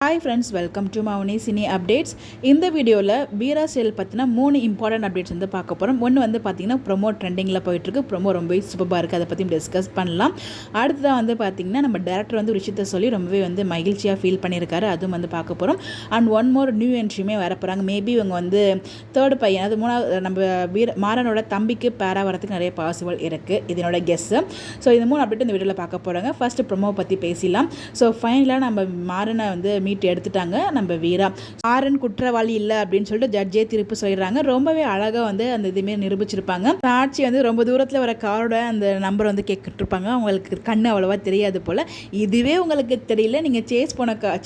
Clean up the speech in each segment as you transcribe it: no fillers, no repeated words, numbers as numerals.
Hi friends, welcome to Mouni cine updates. இந்த வீடியோவில் வீரா serial பற்றின 3 இம்பார்ட்டன்ட் அப்டேட்ஸ் வந்து பார்க்க போகிறோம். ஒன்று வந்து பார்த்திங்கன்னா ப்ரொமோ ட்ரெண்டிங்கில் போயிட்டுருக்கு. ப்ரொமோ ரொம்பவே சூப்பராக இருக்குது, அதை பற்றியும் டிஸ்கஸ் பண்ணலாம். அடுத்ததாக வந்து பார்த்திங்கன்னா நம்ம டேரக்டர் வந்து ஒரு விஷயத்தை சொல்லி ரொம்பவே வந்து மகிழ்ச்சியாக ஃபீல் பண்ணியிருக்காரு, அதுவும் வந்து பார்க்க போகிறோம். அண்ட் ஒன் மோர் நியூ என்ட்ரியுமே வர போகிறாங்க. மேபி இவங்க வந்து தேர்ட் பையன், அது மூணாவது நம்ம மாறனோட தம்பிக்கு பேரா வரதுக்கு நிறைய பாசிபிள் இருக்குது, இதனோட கெஸ்ஸு. ஸோ இந்த 3 அப்டேட் இந்த வீடியோவில் பார்க்க போகிறாங்க. ஃபஸ்ட்டு ப்ரொமோ பற்றி பேசிடலாம். ஸோ ஃபைனலாக நம்ம மாறனை வந்து மீட் எடுத்துட்டாங்க நம்ம வீரா. மாறன் குற்றவாளி இல்லை அப்படின்னு சொல்லிட்டு ஜட்ஜே திருப்பி சொல்லிடுறாங்க. ரொம்பவே அழகாக வந்து அந்த இதுமாரி நிரூபிச்சிருப்பாங்க. சாட்சி வந்து ரொம்ப தூரத்தில் வர காரோட அந்த நம்பர் வந்து கேட்டுருப்பாங்க. அவங்களுக்கு கண்ணு அவ்வளோவா தெரியாது போல். இதுவே உங்களுக்கு தெரியல, நீங்கள்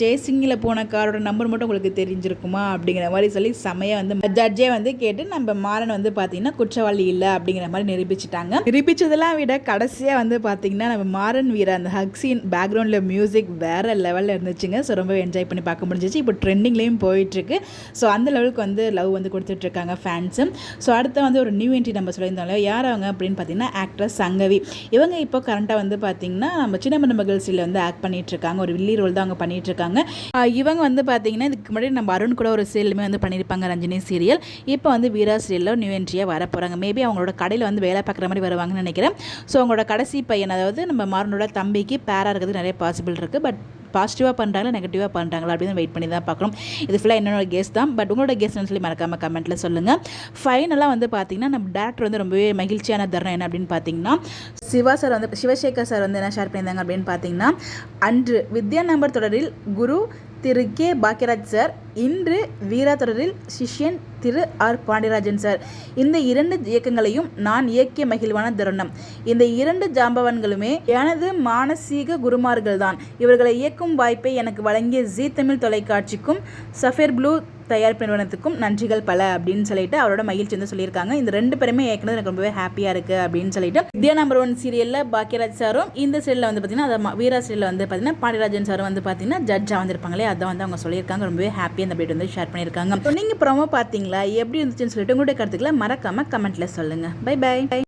சேசிங்கில் போன காரோட நம்பர் மட்டும் உங்களுக்கு தெரிஞ்சிருக்குமா அப்படிங்கிற மாதிரி சொல்லி செமையாக வந்து ஜட்ஜே வந்து கேட்டு நம்ம மாறன் வந்து பார்த்தீங்கன்னா குற்றவாளி இல்லை அப்படிங்கிற மாதிரி நிரூபிச்சிட்டாங்க. நிரூபிச்சதெல்லாம் விட கடைசியாக வந்து பார்த்தீங்கன்னா நம்ம மாறன் வீரா அந்த ஹக் சீன் பேக்ரவுண்டில் மியூசிக் வேற லெவலில் இருந்துச்சுங்க. ஸோ ரொம்ப என்ஜாய் பண்ணி பார்க்க முடிஞ்சிச்சு. இப்போ ட்ரெண்டிங்லேயும் போயிட்டுருக்கு. ஸோ அந்த லெவலுக்கு வந்து லவ் வந்து கொடுத்துட்ருக்காங்க ஃபேன்ஸும். ஸோ அடுத்த வந்து ஒரு நியூ என்ட்ரி நம்ம சொல்லியிருந்தாலும் யார் அவங்க அப்படின்னு பார்த்தீங்கன்னா ஆக்ட்ரஸ் சங்கவி. இவங்க இப்போ கரண்ட்டாக வந்து பார்த்தீங்கன்னா நம்ம சின்ன மகள்ஸில் வந்து ஆக்ட் பண்ணிகிட்ருக்காங்க. ஒரு வில்லி ரோல் தான் அவங்க பண்ணிகிட்ருக்காங்க. இவங்க வந்து பார்த்தீங்கன்னா இதுக்கு முன்னாடி நம்ம அருண் கூட ஒரு சீரியலுமே வந்து பண்ணியிருப்பாங்க, ரஞ்சினி சீரியல். இப்போ வந்து வீரா சீரியலில் நியூ என்ட்ரியாக வர போகிறாங்க. மேபி அவங்களோட கடையில் வந்து வேலை பார்க்குற மாதிரி வருவாங்கன்னு நினைக்கிறேன். ஸோ அவங்களோட கடைசி பையன், அதாவது நம்ம மாறனோட தம்பிக்கு பேரா இருக்கிறது நிறைய பாசிபிள் இருக்குது. பட் பாசிட்டிவாக பண்ணுறாங்களா நெகட்டிவாக பண்ணுறாங்களா அப்படின்னு வெயிட் பண்ணி தான் பார்க்கணும். இது ஃபுல்லாக என்னோட கெஸ் தான். பட் உங்களோட கெஸ்ட்னு சொல்லி மறக்காமல் கமெண்ட்டில் சொல்லுங்கள். ஃபைனலாக வந்து பார்த்திங்கன்னா நம்ம டேரக்டர் வந்து ரொம்பவே மகிழ்ச்சியான தருணம் என்ன அப்படின்னு பார்த்தீங்கன்னா சிவசேகர் சார் வந்து என்ன ஷேர் பண்ணியிருந்தாங்க அப்படின்னு பார்த்தீங்கன்னா, அன்று வித்யா நம்பர் தொடரில் குரு திரு கே பாக்யராஜ் சார், இன்று வீரா தொடரில் சிஷ்யன் திரு ஆர் பாண்டியராஜன் சார். இந்த 2 இயக்கங்களையும் நான் இயக்கிய மகிழ்வான தருணம். இந்த 2 ஜாம்பவன்களுமே எனது மானசீக குருமார்கள் தான். இவர்களை இயக்கும் வாய்ப்பை எனக்கு வழங்கிய ஜீ தமிழ் தொலைக்காட்சிக்கும் சஃபேர் ப்ளூ தயாரிப்பு நிறுவனத்துக்கும் நன்றிகள் பல அப்படின்னு சொல்லிட்டு அவரோட மகிழ்ச்சி வந்து சொல்லியிருக்காங்க. இந்த 2 பேருமே ஏற்கனவே எனக்கு ரொம்பவே ஹாப்பியாக இருக்குது அப்படின்னு சொல்லிட்டு வித்யா நம்பர் 1 சீரியலில் பாக்யராஜ் சாரும், இந்த சீரியலில் வந்து பார்த்தீங்கன்னா வீரா சீரியலில் வந்து பார்த்தீங்கன்னா பாண்டியராஜன் சாரும் வந்து பார்த்தீங்கன்னா ஜட்ஜாக வந்திருப்பாங்களே, அதை வந்து அவங்க சொல்லியிருக்காங்க. ரொம்பவே ஹாப்பியாக அந்த அப்டேட் வந்து ஷேர் பண்ணியிருக்காங்க. நீங்கள் ப்ரோமோ பார்த்தீங்களா, எப்படி இருந்துச்சுன்னு சொல்லிட்டு உங்களுடைய கருத்துக்களை மறக்காமல் கமெண்ட்டில் சொல்லுங்கள். Bye by.